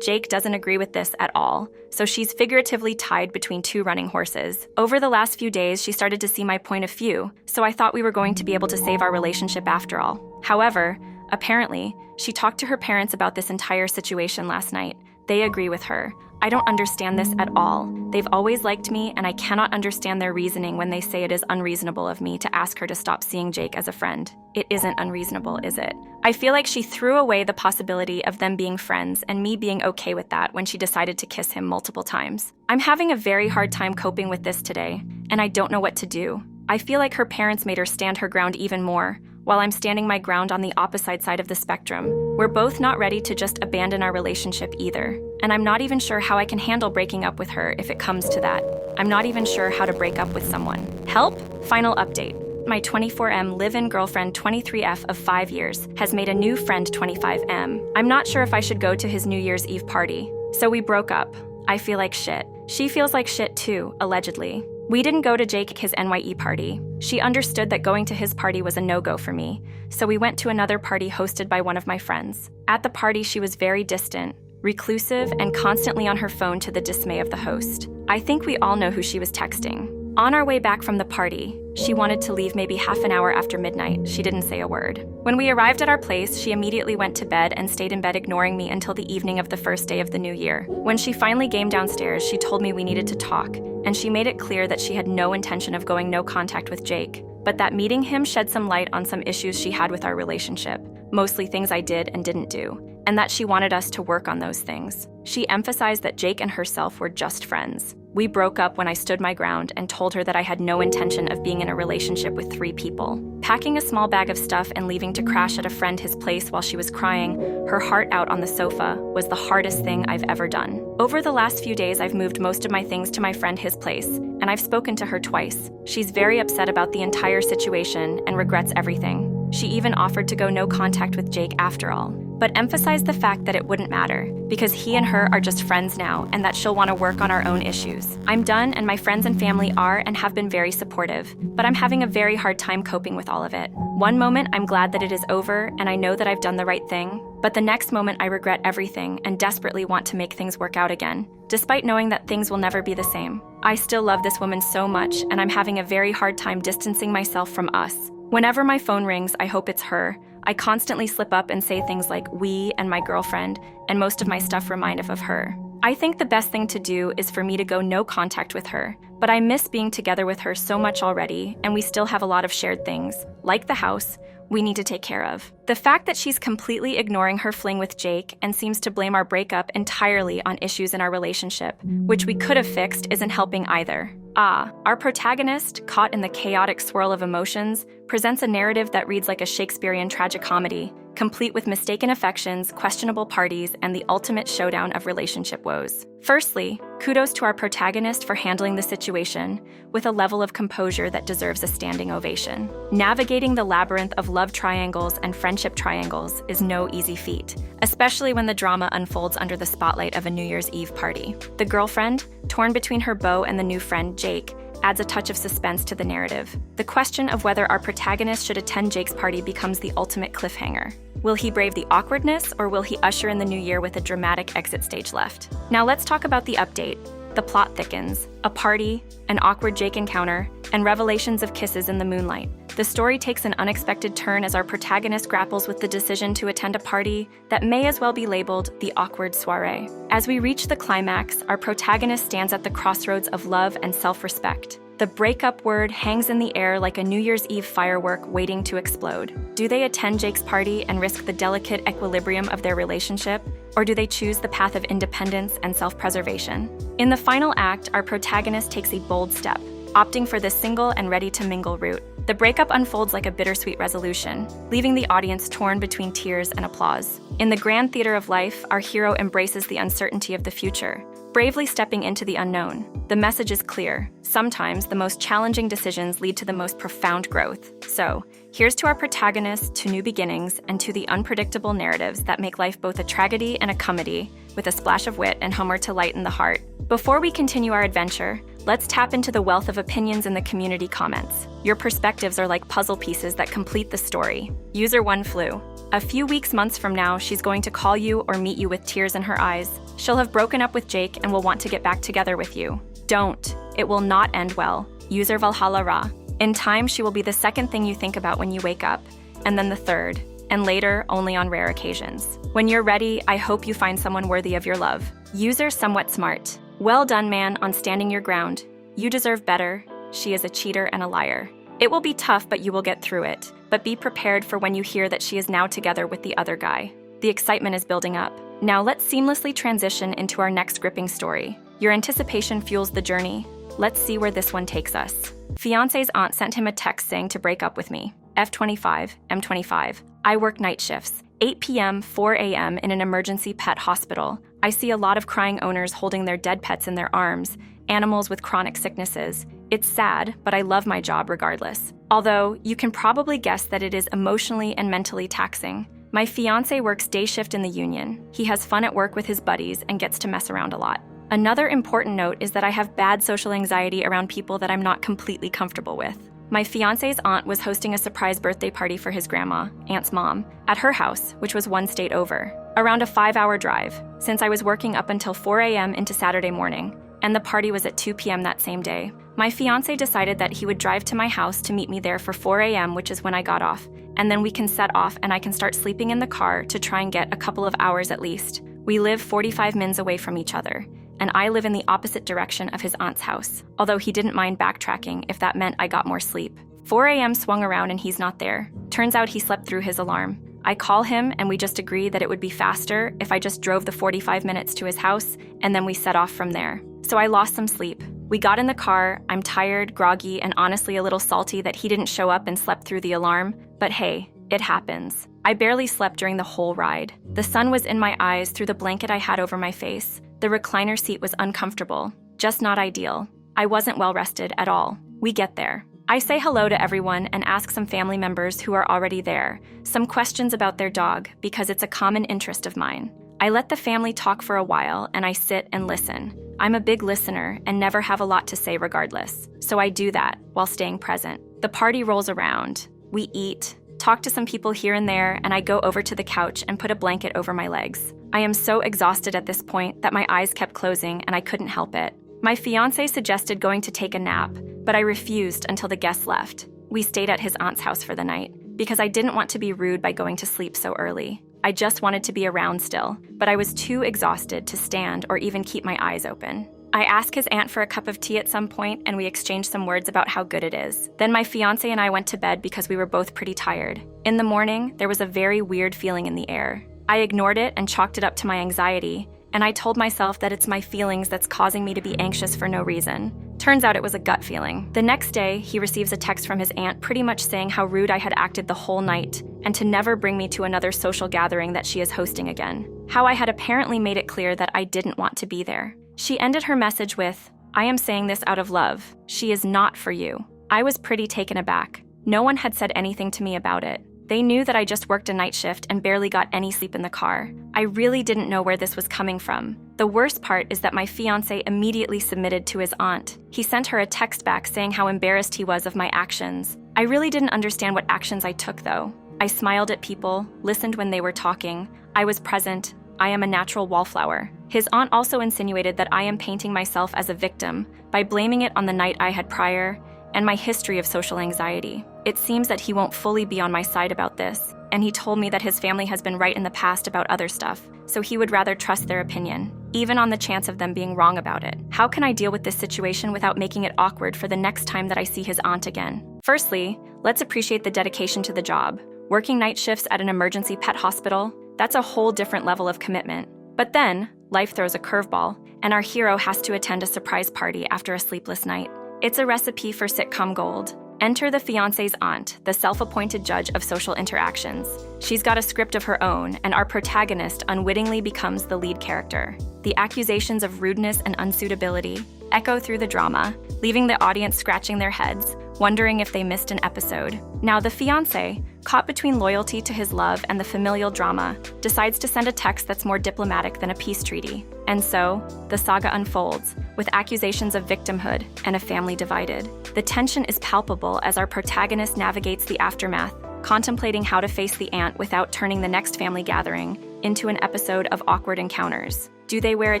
Jake doesn't agree with this at all, so she's figuratively tied between two running horses. Over the last few days, she started to see my point of view, so I thought we were going to be able to save our relationship after all. However, apparently, she talked to her parents about this entire situation last night. They agree with her. I don't understand this at all. They've always liked me, and I cannot understand their reasoning when they say it is unreasonable of me to ask her to stop seeing Jake as a friend. It isn't unreasonable, is it? I feel like she threw away the possibility of them being friends and me being okay with that when she decided to kiss him multiple times. I'm having a very hard time coping with this today, and I don't know what to do. I feel like her parents made her stand her ground even more, while I'm standing my ground on the opposite side of the spectrum. We're both not ready to just abandon our relationship either, and I'm not even sure how I can handle breaking up with her if it comes to that. I'm not even sure how to break up with someone. Help? Final update. My 24M live-in girlfriend 23F of 5 years has made a new friend 25M. I'm not sure if I should go to his New Year's Eve party, so we broke up. I feel like shit. She feels like shit too, allegedly. We didn't go to Jake his NYE party. She understood that going to his party was a no-go for me, so we went to another party hosted by one of my friends. At the party, she was very distant, reclusive, and constantly on her phone to the dismay of the host. I think we all know who she was texting. On our way back from the party, she wanted to leave maybe half an hour after midnight. She didn't say a word. When we arrived at our place, she immediately went to bed and stayed in bed ignoring me until the evening of the first day of the new year. When she finally came downstairs, she told me we needed to talk, and she made it clear that she had no intention of going no contact with Jake, but that meeting him shed some light on some issues she had with our relationship, mostly things I did and didn't do, and that she wanted us to work on those things. She emphasized that Jake and herself were just friends. We broke up when I stood my ground and told her that I had no intention of being in a relationship with 3 people. Packing a small bag of stuff and leaving to crash at a friend his place while she was crying, her heart out on the sofa, was the hardest thing I've ever done. Over the last few days, I've moved most of my things to my friend his place, and I've spoken to her twice. She's very upset about the entire situation and regrets everything. She even offered to go no contact with Jake after all, but emphasized the fact that it wouldn't matter, because he and her are just friends now and that she'll want to work on our own issues. I'm done, and my friends and family are and have been very supportive, but I'm having a very hard time coping with all of it. One moment I'm glad that it is over and I know that I've done the right thing, but the next moment I regret everything and desperately want to make things work out again, despite knowing that things will never be the same. I still love this woman so much, and I'm having a very hard time distancing myself from us. Whenever my phone rings, I hope it's her. I constantly slip up and say things like we and my girlfriend, and most of my stuff remind of her. I think the best thing to do is for me to go no contact with her, but I miss being together with her so much already, and we still have a lot of shared things, like the house, we need to take care of. The fact that she's completely ignoring her fling with Jake and seems to blame our breakup entirely on issues in our relationship, which we could have fixed, isn't helping either. Our protagonist, caught in the chaotic swirl of emotions, presents a narrative that reads like a Shakespearean tragicomedy, complete with mistaken affections, questionable parties, and the ultimate showdown of relationship woes. Firstly, kudos to our protagonist for handling the situation with a level of composure that deserves a standing ovation. Navigating the labyrinth of love triangles and friendship triangles is no easy feat, especially when the drama unfolds under the spotlight of a New Year's Eve party. The girlfriend, torn between her beau and the new friend, Jake, adds a touch of suspense to the narrative. The question of whether our protagonist should attend Jake's party becomes the ultimate cliffhanger. Will he brave the awkwardness, or will he usher in the new year with a dramatic exit stage left? Now let's talk about the update. The plot thickens. A party, an awkward Jake encounter, and revelations of kisses in the moonlight. The story takes an unexpected turn as our protagonist grapples with the decision to attend a party that may as well be labeled the awkward soiree. As we reach the climax, our protagonist stands at the crossroads of love and self-respect. The breakup word hangs in the air like a New Year's Eve firework waiting to explode. Do they attend Jake's party and risk the delicate equilibrium of their relationship, or do they choose the path of independence and self-preservation? In the final act, our protagonist takes a bold step, opting for the single and ready-to-mingle route. The breakup unfolds like a bittersweet resolution, leaving the audience torn between tears and applause. In the grand theater of life, our hero embraces the uncertainty of the future, bravely stepping into the unknown. The message is clear. Sometimes the most challenging decisions lead to the most profound growth. So, here's to our protagonist, to new beginnings, and to the unpredictable narratives that make life both a tragedy and a comedy, with a splash of wit and humor to lighten the heart. Before we continue our adventure, let's tap into the wealth of opinions in the community comments. Your perspectives are like puzzle pieces that complete the story. User 1 Flew. A few weeks, months from now, she's going to call you or meet you with tears in her eyes. She'll have broken up with Jake and will want to get back together with you. Don't. It will not end well. User Valhalla Ra. In time, she will be the second thing you think about when you wake up, and then the third, and later, only on rare occasions. When you're ready, I hope you find someone worthy of your love. User Somewhat Smart. Well done, man, on standing your ground. You deserve better. She is a cheater and a liar. It will be tough, but you will get through it. But be prepared for when you hear that she is now together with the other guy. The excitement is building up. Now let's seamlessly transition into our next gripping story. Your anticipation fuels the journey. Let's see where this one takes us. Fiance's aunt sent him a text saying to break up with me. F25, M25. I work night shifts. 8 p.m., 4 a.m. in an emergency pet hospital. I see a lot of crying owners holding their dead pets in their arms, animals with chronic sicknesses. It's sad, but I love my job regardless. Although, you can probably guess that it is emotionally and mentally taxing. My fiancé works day shift in the union. He has fun at work with his buddies and gets to mess around a lot. Another important note is that I have bad social anxiety around people that I'm not completely comfortable with. My fiancé's aunt was hosting a surprise birthday party for his grandma, aunt's mom, at her house, which was one state over. Around a 5-hour drive, since I was working up until 4 a.m. into Saturday morning, and the party was at 2 p.m. that same day. My fiancé decided that he would drive to my house to meet me there for 4 a.m., which is when I got off, and then we can set off and I can start sleeping in the car to try and get a couple of hours at least. We live 45 minutes away from each other, and I live in the opposite direction of his aunt's house, although he didn't mind backtracking if that meant I got more sleep. 4 a.m. swung around and he's not there. Turns out he slept through his alarm. I call him and we just agree that it would be faster if I just drove the 45 minutes to his house and then we set off from there. So I lost some sleep. We got in the car, I'm tired, groggy, and honestly a little salty that he didn't show up and slept through the alarm, but hey, it happens. I barely slept during the whole ride. The sun was in my eyes through the blanket I had over my face. The recliner seat was uncomfortable, just not ideal. I wasn't well rested at all. We get there. I say hello to everyone and ask some family members who are already there some questions about their dog because it's a common interest of mine. I let the family talk for a while and I sit and listen. I'm a big listener and never have a lot to say regardless, so I do that while staying present. The party rolls around. We eat, talk to some people here and there, and I go over to the couch and put a blanket over my legs. I am so exhausted at this point that my eyes kept closing and I couldn't help it. My fiancé suggested going to take a nap, but I refused until the guests left. We stayed at his aunt's house for the night because I didn't want to be rude by going to sleep so early. I just wanted to be around still, but I was too exhausted to stand or even keep my eyes open. I asked his aunt for a cup of tea at some point and we exchanged some words about how good it is. Then my fiancé and I went to bed because we were both pretty tired. In the morning, there was a very weird feeling in the air. I ignored it and chalked it up to my anxiety, and I told myself that it's my feelings that's causing me to be anxious for no reason. Turns out it was a gut feeling. The next day, he receives a text from his aunt pretty much saying how rude I had acted the whole night and to never bring me to another social gathering that she is hosting again. How I had apparently made it clear that I didn't want to be there. She ended her message with, "I am saying this out of love. She is not for you." I was pretty taken aback. No one had said anything to me about it. They knew that I just worked a night shift and barely got any sleep in the car. I really didn't know where this was coming from. The worst part is that my fiancé immediately submitted to his aunt. He sent her a text back saying how embarrassed he was of my actions. I really didn't understand what actions I took though. I smiled at people, listened when they were talking. I was present. I am a natural wallflower. His aunt also insinuated that I am painting myself as a victim by blaming it on the night I had prior and my history of social anxiety. It seems that he won't fully be on my side about this, and he told me that his family has been right in the past about other stuff, so he would rather trust their opinion, even on the chance of them being wrong about it. How can I deal with this situation without making it awkward for the next time that I see his aunt again? Firstly, let's appreciate the dedication to the job. Working night shifts at an emergency pet hospital, that's a whole different level of commitment. But then, life throws a curveball, and our hero has to attend a surprise party after a sleepless night. It's a recipe for sitcom gold. Enter the fiancé's aunt, the self-appointed judge of social interactions. She's got a script of her own, and our protagonist unwittingly becomes the lead character. The accusations of rudeness and unsuitability echo through the drama, leaving the audience scratching their heads, wondering if they missed an episode. Now the fiancé, caught between loyalty to his love and the familial drama, decides to send a text that's more diplomatic than a peace treaty. And so, the saga unfolds, with accusations of victimhood and a family divided. The tension is palpable as our protagonist navigates the aftermath, contemplating how to face the aunt without turning the next family gathering into an episode of awkward encounters. Do they wear a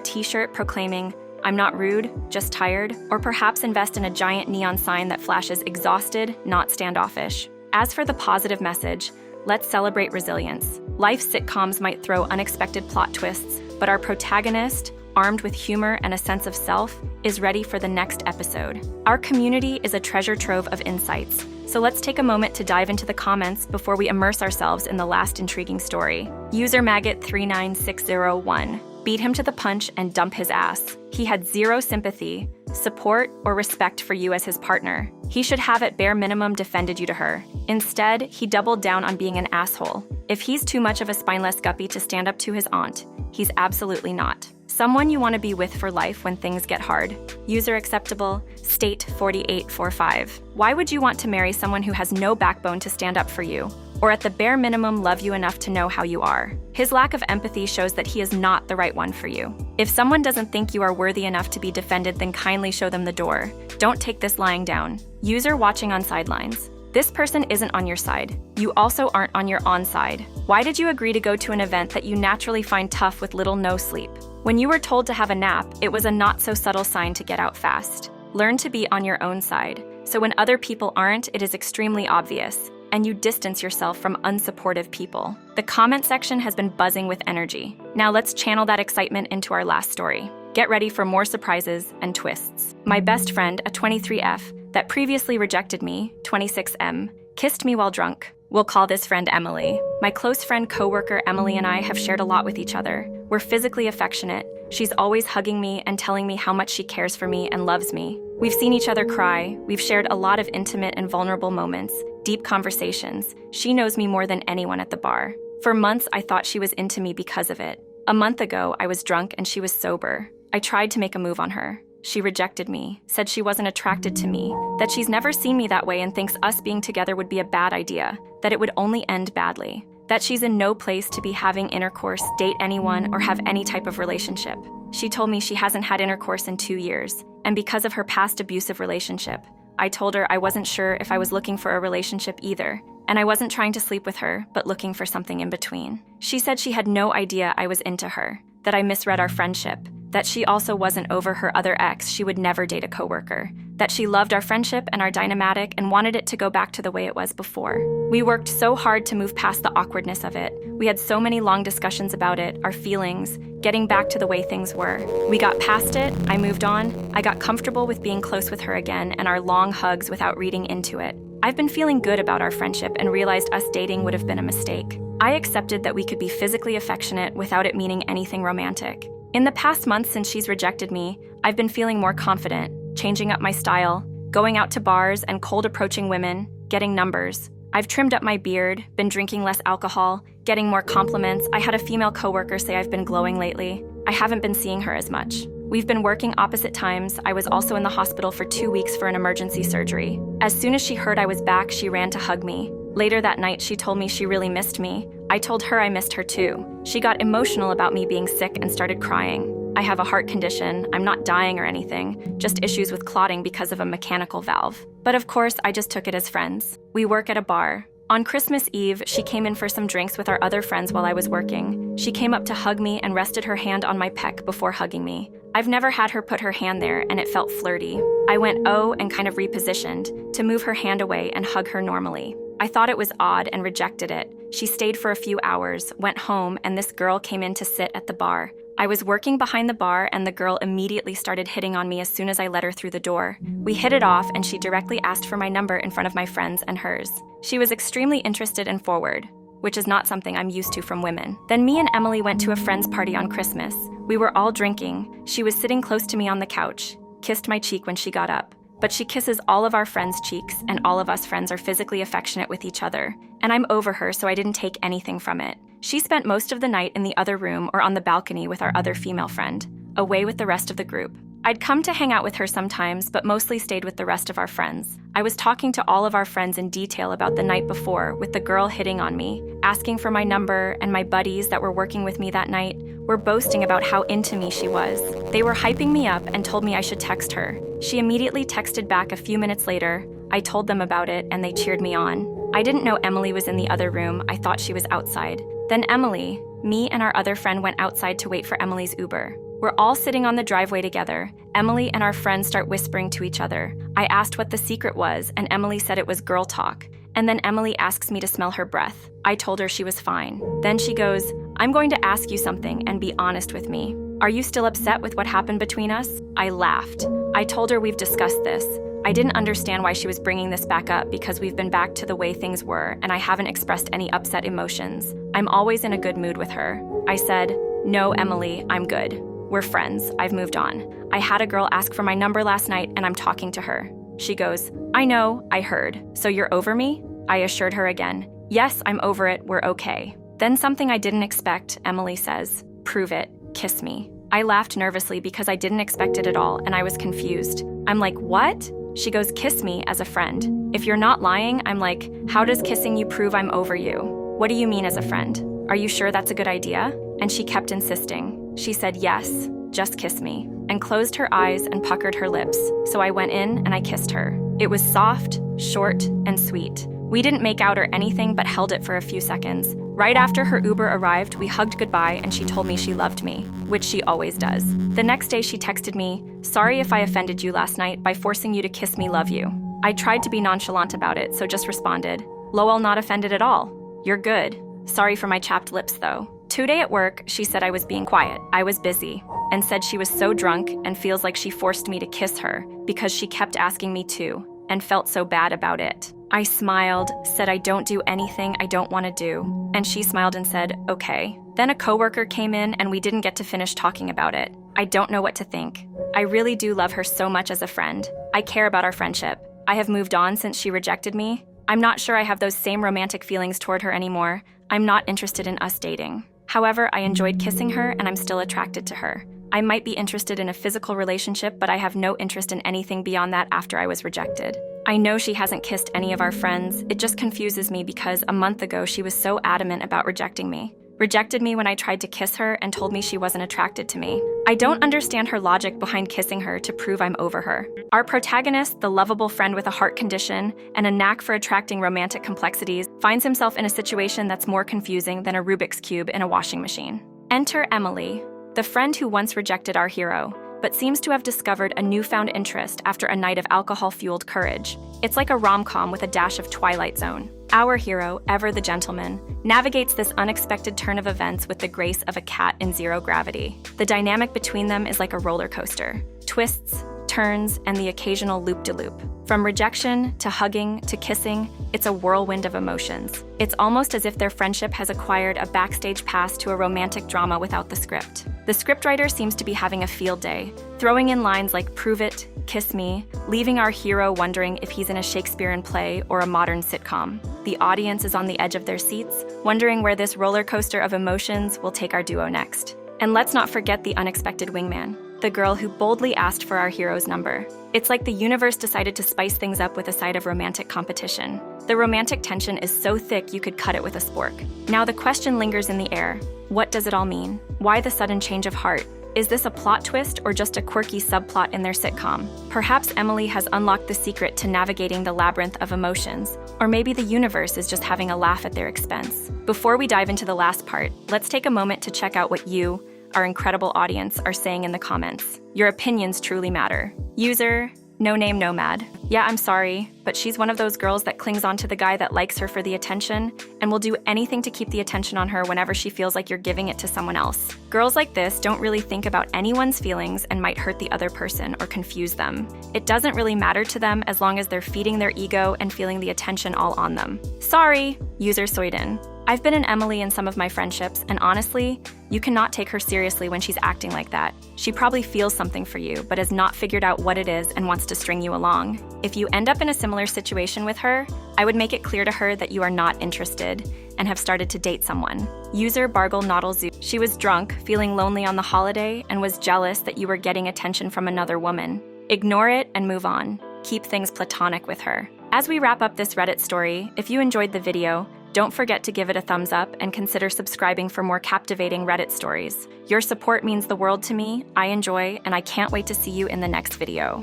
t-shirt proclaiming, "I'm not rude, just tired," or perhaps invest in a giant neon sign that flashes exhausted, not standoffish? As for the positive message, let's celebrate resilience. Life sitcoms might throw unexpected plot twists, but our protagonist, armed with humor and a sense of self, is ready for the next episode. Our community is a treasure trove of insights, so let's take a moment to dive into the comments before we immerse ourselves in the last intriguing story. User Maggot39601. Beat him to the punch and dump his ass. He had zero sympathy, support, or respect for you as his partner. He should have at bare minimum defended you to her. Instead, he doubled down on being an asshole. If he's too much of a spineless guppy to stand up to his aunt, he's absolutely not. Someone you want to be with for life when things get hard. User acceptable, State4845. Why would you want to marry someone who has no backbone to stand up for you, or at the bare minimum love you enough to know how you are? His lack of empathy shows that he is not the right one for you. If someone doesn't think you are worthy enough to be defended, then kindly show them the door. Don't take this lying down. User watching on sidelines. This person isn't on your side. You also aren't on your own side. Why did you agree to go to an event that you naturally find tough with little no sleep? When you were told to have a nap, it was a not-so-subtle sign to get out fast. Learn to be on your own side, so when other people aren't, it is extremely obvious, and you distance yourself from unsupportive people. The comment section has been buzzing with energy. Now let's channel that excitement into our last story. Get ready for more surprises and twists. My best friend, a 23F, that previously rejected me, 26M, kissed me while drunk. We'll call this friend Emily. My close friend coworker Emily and I have shared a lot with each other. We're physically affectionate. She's always hugging me and telling me how much she cares for me and loves me. We've seen each other cry. We've shared a lot of intimate and vulnerable moments, deep conversations. She knows me more than anyone at the bar. For months, I thought she was into me because of it. A month ago, I was drunk and she was sober. I tried to make a move on her. She rejected me, said she wasn't attracted to me, that she's never seen me that way and thinks us being together would be a bad idea, that it would only end badly, that she's in no place to be having intercourse, date anyone, or have any type of relationship. She told me she hasn't had intercourse in 2 years, and because of her past abusive relationship. I told her I wasn't sure if I was looking for a relationship either, and I wasn't trying to sleep with her, but looking for something in between. She said she had no idea I was into her, that I misread our friendship, that she also wasn't over her other ex, she would never date a coworker, that she loved our friendship and our dynamic and wanted it to go back to the way it was before. We worked so hard to move past the awkwardness of it. We had so many long discussions about it, our feelings, getting back to the way things were. We got past it, I moved on, I got comfortable with being close with her again and our long hugs without reading into it. I've been feeling good about our friendship and realized us dating would have been a mistake. I accepted that we could be physically affectionate without it meaning anything romantic. In the past months since she's rejected me, I've been feeling more confident, changing up my style, going out to bars and cold approaching women, getting numbers. I've trimmed up my beard, been drinking less alcohol, getting more compliments. I had a female coworker say I've been glowing lately. I haven't been seeing her as much. We've been working opposite times. I was also in the hospital for 2 weeks for an emergency surgery. As soon as she heard I was back, she ran to hug me. Later that night, she told me she really missed me. I told her I missed her too. She got emotional about me being sick and started crying. I have a heart condition. I'm not dying or anything, just issues with clotting because of a mechanical valve. But of course, I just took it as friends. We work at a bar. On Christmas Eve, she came in for some drinks with our other friends while I was working. She came up to hug me and rested her hand on my pec before hugging me. I've never had her put her hand there and it felt flirty. I went oh and kind of repositioned to move her hand away and hug her normally. I thought it was odd and rejected it. She stayed for a few hours, went home, and this girl came in to sit at the bar. I was working behind the bar and the girl immediately started hitting on me as soon as I let her through the door. We hit it off and she directly asked for my number in front of my friends and hers. She was extremely interested and forward, which is not something I'm used to from women. Then me and Emily went to a friend's party on Christmas. We were all drinking. She was sitting close to me on the couch, kissed my cheek when she got up. But she kisses all of our friends' cheeks, and all of us friends are physically affectionate with each other. And I'm over her, so I didn't take anything from it. She spent most of the night in the other room or on the balcony with our other female friend, away with the rest of the group. I'd come to hang out with her sometimes, but mostly stayed with the rest of our friends. I was talking to all of our friends in detail about the night before, with the girl hitting on me, asking for my number, and my buddies that were working with me that night were boasting about how into me she was. They were hyping me up and told me I should text her. She immediately texted back a few minutes later. I told them about it and they cheered me on. I didn't know Emily was in the other room. I thought she was outside. Then Emily, me and our other friend went outside to wait for Emily's Uber. We're all sitting on the driveway together. Emily and our friends start whispering to each other. I asked what the secret was and Emily said it was girl talk. And then Emily asks me to smell her breath. I told her she was fine. Then she goes, I'm going to ask you something and be honest with me. Are you still upset with what happened between us? I laughed. I told her we've discussed this. I didn't understand why she was bringing this back up because we've been back to the way things were and I haven't expressed any upset emotions. I'm always in a good mood with her. I said, no, Emily, I'm good. We're friends. I've moved on. I had a girl ask for my number last night and I'm talking to her. She goes, I know, I heard. So you're over me? I assured her again. Yes, I'm over it. We're okay. Then something I didn't expect, Emily says, prove it, kiss me. I laughed nervously because I didn't expect it at all and I was confused. I'm like, what? She goes, kiss me as a friend. If you're not lying, I'm like, how does kissing you prove I'm over you? What do you mean as a friend? Are you sure that's a good idea? And she kept insisting. She said, yes, just kiss me, and closed her eyes and puckered her lips. So I went in and I kissed her. It was soft, short, and sweet. We didn't make out or anything but held it for a few seconds. Right after her Uber arrived, we hugged goodbye and she told me she loved me, which she always does. The next day she texted me, sorry if I offended you last night by forcing you to kiss me love you. I tried to be nonchalant about it, so just responded, lol, not offended at all. You're good. Sorry for my chapped lips though. Today at work, she said I was being quiet. I was busy, and said she was so drunk and feels like she forced me to kiss her because she kept asking me to. and felt so bad about it. I smiled, said I don't do anything I don't want to do, and she smiled and said, okay. Then a coworker came in and we didn't get to finish talking about it. I don't know what to think. I really do love her so much as a friend. I care about our friendship. I have moved on since she rejected me. I'm not sure I have those same romantic feelings toward her anymore. I'm not interested in us dating. However, I enjoyed kissing her and I'm still attracted to her. I might be interested in a physical relationship, but I have no interest in anything beyond that after I was rejected. I know she hasn't kissed any of our friends. It just confuses me because a month ago she was so adamant about rejecting me. Rejected me when I tried to kiss her and told me she wasn't attracted to me. I don't understand her logic behind kissing her to prove I'm over her. Our protagonist, the lovable friend with a heart condition and a knack for attracting romantic complexities, finds himself in a situation that's more confusing than a Rubik's Cube in a washing machine. Enter Emily, the friend who once rejected our hero, but seems to have discovered a newfound interest after a night of alcohol-fueled courage. It's like a rom-com with a dash of Twilight Zone. Our hero, Ever the Gentleman, navigates this unexpected turn of events with the grace of a cat in zero gravity. The dynamic between them is like a roller coaster. Twists, turns, and the occasional loop-de-loop. From rejection to hugging to kissing, it's a whirlwind of emotions. It's almost as if their friendship has acquired a backstage pass to a romantic drama without the script. The scriptwriter seems to be having a field day, throwing in lines like "prove it," "kiss me," leaving our hero wondering if he's in a Shakespearean play or a modern sitcom. The audience is on the edge of their seats, wondering where this roller coaster of emotions will take our duo next. And let's not forget the unexpected wingman, the girl who boldly asked for our hero's number. It's like the universe decided to spice things up with a side of romantic competition. The romantic tension is so thick you could cut it with a spork. Now the question lingers in the air. What does it all mean? Why the sudden change of heart? Is this a plot twist or just a quirky subplot in their sitcom? Perhaps Emily has unlocked the secret to navigating the labyrinth of emotions, or maybe the universe is just having a laugh at their expense. Before we dive into the last part, let's take a moment to check out what you, our incredible audience, are saying in the comments. Your opinions truly matter. User, No Name Nomad. Yeah, I'm sorry, but she's one of those girls that clings on to the guy that likes her for the attention and will do anything to keep the attention on her whenever she feels like you're giving it to someone else. Girls like this don't really think about anyone's feelings and might hurt the other person or confuse them. It doesn't really matter to them as long as they're feeding their ego and feeling the attention all on them. Sorry, user Soyden. I've been an Emily in some of my friendships, and honestly, you cannot take her seriously when she's acting like that. She probably feels something for you, but has not figured out what it is and wants to string you along. If you end up in a similar situation with her, I would make it clear to her that you are not interested and have started to date someone. User Bargle Noddlezoo. She was drunk, feeling lonely on the holiday, and was jealous that you were getting attention from another woman. Ignore it and move on. Keep things platonic with her. As we wrap up this Reddit story, if you enjoyed the video, don't forget to give it a thumbs up and consider subscribing for more captivating Reddit stories. Your support means the world to me, I enjoy, and I can't wait to see you in the next video.